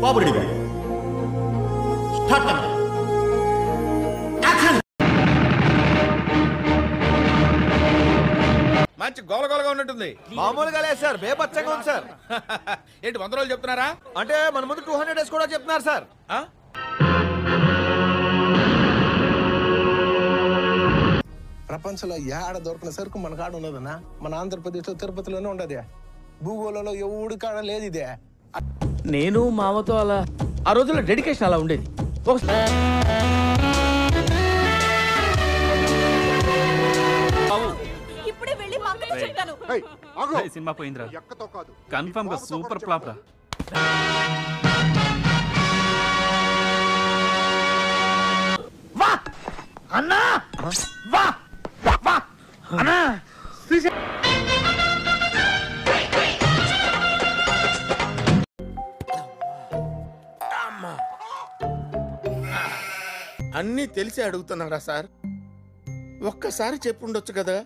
బాబు ready start మంచి గోలగోలగా ఉన్నట్టుంది. మామూలుగా లేదు సార్, బేపచ్చగా ఉంది సార్. ఏంటి 100 రోజులు చెప్తున్నారా? అంటే మన ముందు 200 డేస్ కూడా చెప్తున్నారు సార్. ప్రపంచంలో ఏడ దొరికిన సరుకు మన కాడ ఉన్నదన్నా. మన ఆంధ్రప్రదేశ్లో తిరుపతిలోనే ఉండదు. భూగోళంలో ఎవడి కాడ లేదు ఇదే. నేను మామతో అలా ఆ రోజుల్లో డెడికేషన్ అలా ఉండేది. ఇప్పుడే వెళ్ళి మా అక్కకి చెప్తాను. సినిమా పోయిందిరా, కన్ఫర్మ్ గా సూపర్ ఫ్లాప్ రా. అన్నా వా వా అన్నా అన్నీ తెలిసి అడుగుతున్నారా సార్? ఒక్కసారి చెప్పుండొచ్చు కదా.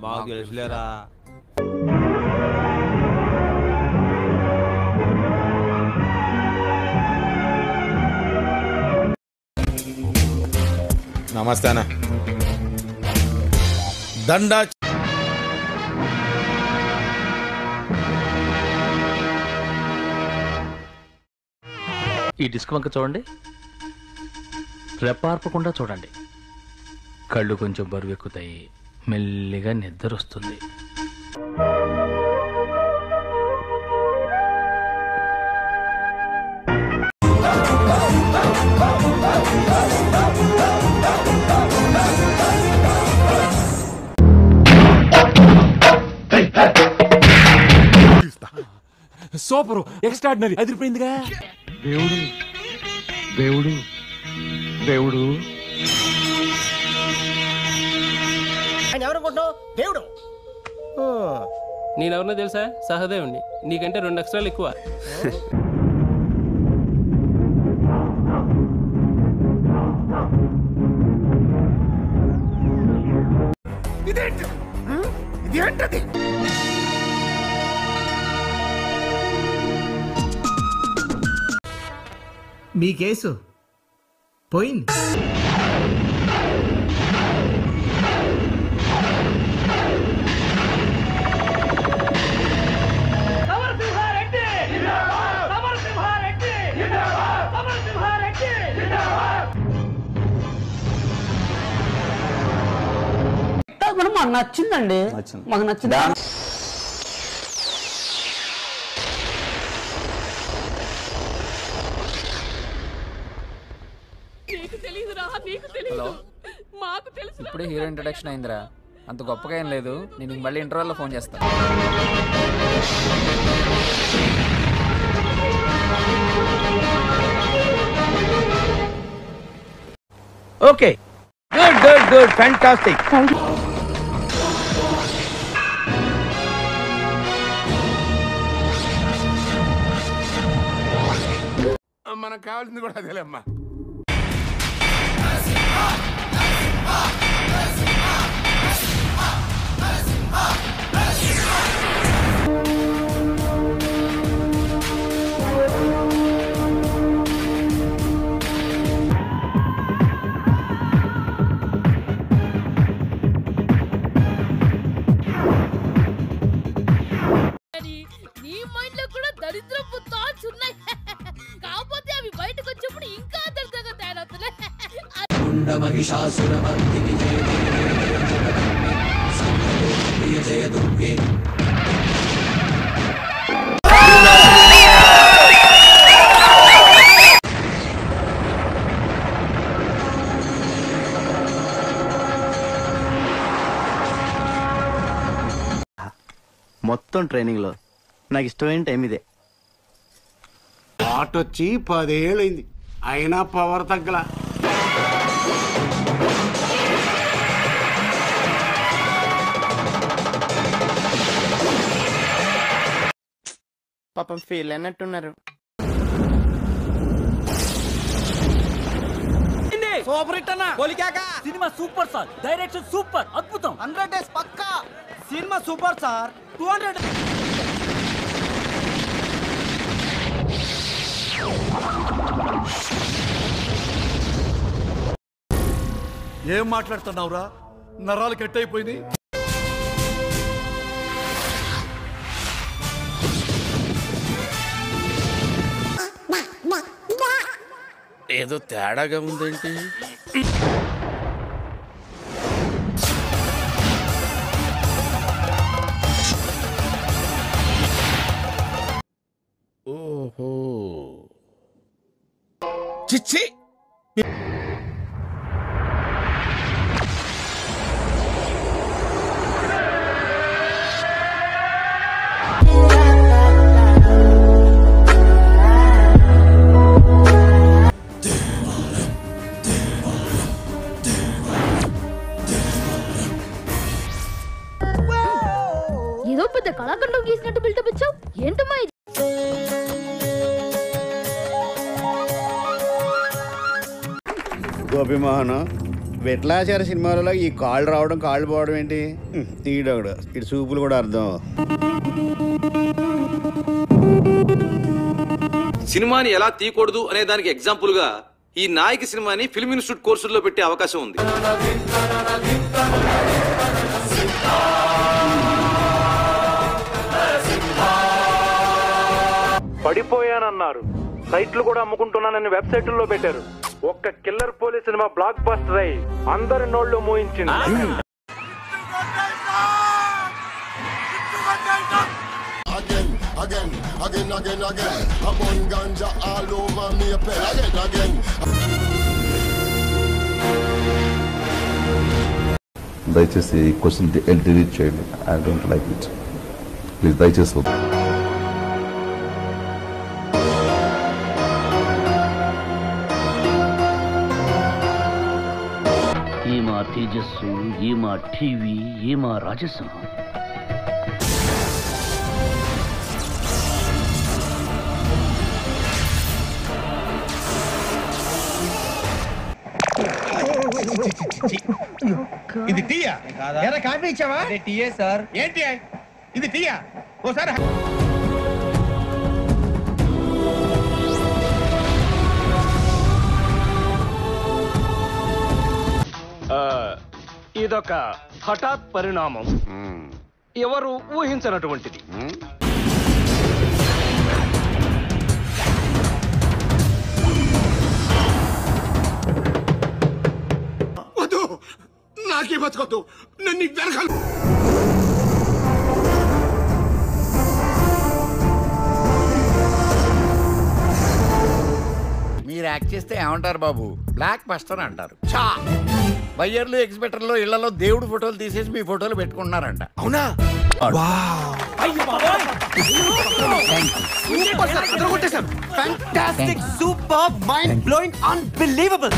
మాకు తెలుసులేరా. నమస్తే అన్న. దండా ఈ డిస్క్ వంక చూడండి, రెప్పార్పకుండా చూడండి. కళ్ళు కొంచెం బరువెక్కుతాయి, మెల్లిగా నిద్ర వస్తుంది. సూపర్, ఎక్స్ట్రాడినరీ, అదిరిపోయిందిగా. దేవుడు దేవుడు దేవుడు ఆయన ఎవరనుకుంటున్నావు? దేవుడు. నేనెవరినో తెలుసా? సహదేవుణ్ణి. నీకంటే 2 అక్షరాలు ఎక్కువ. ఇదేంటది? మీ కేసు పోయింది. మాకు నచ్చిందండి, మాకు నచ్చింది. ఇప్పుడే హీరో ఇంట్రొడక్షన్ అయిందిరా, అంత గొప్పగా ఏం లేదు. నేను మళ్ళీ ఇంటర్వెల్లో ఫోన్ చేస్తాను. Okay, good good good, fantastic. మనకు కావాల్సింది కూడా అదేలేమ్మా. నీ మైండ్ లో కూడా దరిద్రపు థాట్స్ ఉన్నాయి. కాకపోతే అవి బయటకు వచ్చినప్పుడు ఇంకా దరిద్రంగా తయారవుతున్నాయి. మొత్తం ట్రైనింగ్ లో నాకు ఇష్టమైన టైం ఇదే. ఆటొచ్చి 10 ఏళ్ళైంది, అయినా పవర్ తగ్గల. పాపం ఫీల్ అన్నట్టున్నారు. సూపర్ హిట్ అన్న. సినిమా సూపర్ సార్, డైరెక్షన్ సూపర్, అద్భుతం. 100 డేస్ పక్కా. సినిమా సూపర్ సార్. 200. ఏం మాట్లాడుతున్నావురా? నరాలు కట్ అయిపోయింది. ఏదో తేడాగా ఉందేంటి? ఓహో, చిచ్చి. ఏదో పెద్ద కళాఖండం గీసినట్టు బిల్డప్ ఇచ్చావు, ఏంటమ్మా ఇది? గోపిమోహన్ విట్లాచార సినిమాలలో ఈ కాళ్ళు రావడం కాళ్ళు పోవడం ఏంటి? ఈడొకడు ఇటు చూపులు కూడా అర్థం. సినిమాని ఎలా తీయకూడదు అనే దానికి ఎగ్జాంపుల్ గా ఈ నాయకి సినిమాని ఫిల్మ్ ఇన్స్టిట్యూట్ కోర్సుల్లో పెట్టే అవకాశం ఉంది. పడిపోయానన్నారు, సైట్లు కూడా అమ్ముకుంటున్నానని వెబ్సైట్లో పెట్టారు. ఒక్క killer police cinema block buster అయి అందరి నోళ్లు మోయించింది. దయచేసి క్వశ్చన్ డిలీట్ చేయండి. I don't like it. Please దయచేసి. ఈ మా తేజస్సు, ఈ మా టీవీ, ఈ మా రాజస్వం. ఇది టీయా? కాఫీ ఇచ్చావా? TA sir. ఏంటి ఇది టీయా? ఓసారి ఇదొక హఠాత్ పరిణామం, ఎవరు ఊహించినటువంటిది. వద్దు, నాకే బతకొద్దు, నన్ను వెనకాల. మీరు యాక్ట్ చేస్తే ఏమంటారు బాబు? బ్లాక్ బస్టర్ అంటారు. బయ్యర్లు ఎక్స్పెక్టర్లు ఇళ్లలో దేవుడు ఫోటోలు తీసేసి మీ ఫోటోలు పెట్టుకుంటున్నారంట. అవునా? Fantastic, super, mind blowing, unbelievable.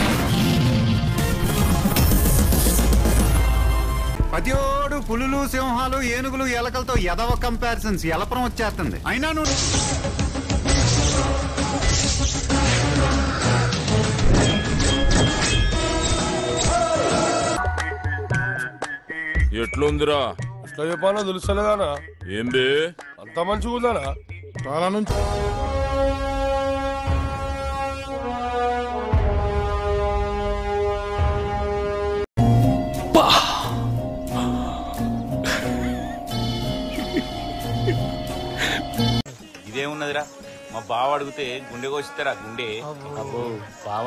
పతియోడు పులులు, సింహాలు, ఏనుగులు, ఎలకలతో ఎదవ కంపారిజన్స్ ఎలపరం వచ్చేస్తుంది. అయినా నువ్వు ఎట్లుందిరా? ఎట్లా చెప్పాలో తెలుసలేదానా? ఏం బే అంత మంచిగా ఉందానా? చాలా నుంచి ఇదేమున్నదిరా? మా బావ అడిగితే గుండె కోసిస్తారా? గుండె బావ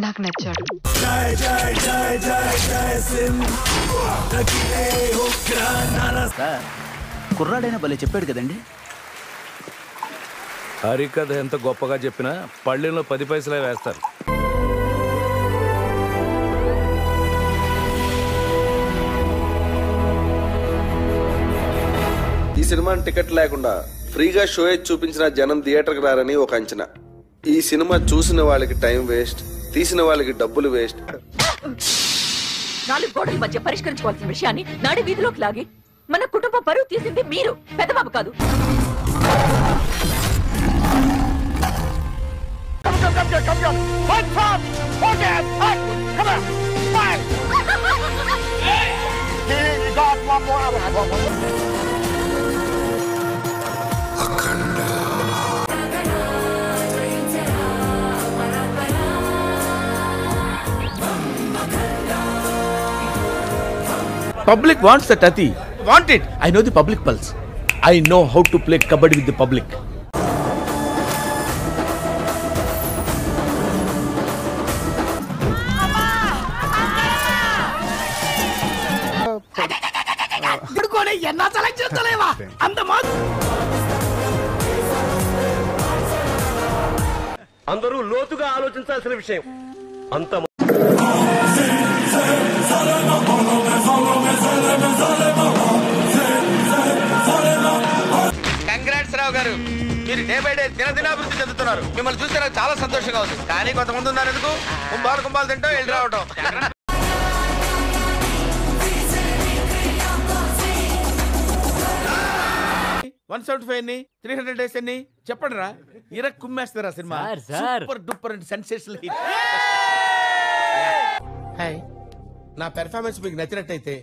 నాకు నచ్చాడు. కుర్రాడైనా భలే చెప్పాడు కదండి. హరికథ ఎంత గొప్పగా చెప్పినా పళ్ళెంలో 10 పైసలే వేస్తారు. ఈ సినిమాని టికెట్ లేకుండా ఫ్రీగా షో చూపించిన జనం థియేటర్కి రారని ఒక అంచనా. ఈ సినిమా చూసిన వాళ్ళకి టైం వేస్ట్, తీసిన వాళ్ళకి డబ్బులు వేస్ట్. నాలుగు గోడల మధ్య పరిష్కరించుకోవాల్సిన విషయాన్ని నాడి వీధిలోకి లాగి మన కుటుంబ పరువు తీసింది మీరు, పెద్దబాబు కాదు. Public wants that Ati. Want it. I know the public pulse. I know how to play kabaddi with the public. అందరూ లోతుగా ఆలోచించాల్సిన విషయం. అంత కంగ్రాట్స్ రావు గారు, మీరు డే బై డే దినదినాభివృద్ధి చెందుతున్నారు. మిమ్మల్ని చూస్తే నాకు చాలా సంతోషంగా ఉంది. కానీ కొంతమంది ఉన్నారు ఎందుకు కుంభాలు తింటాం వెళ్ళి రావటం. 175 ఎన్ని, 300 డేస్ ఎన్ని చెప్పండి రా. ఇరక్ కుమ్మేస్తారా సినిమా. Super duper and sensational hit. Hi, నా పెర్ఫార్మెన్స్ మీకు నచ్చినట్టయితే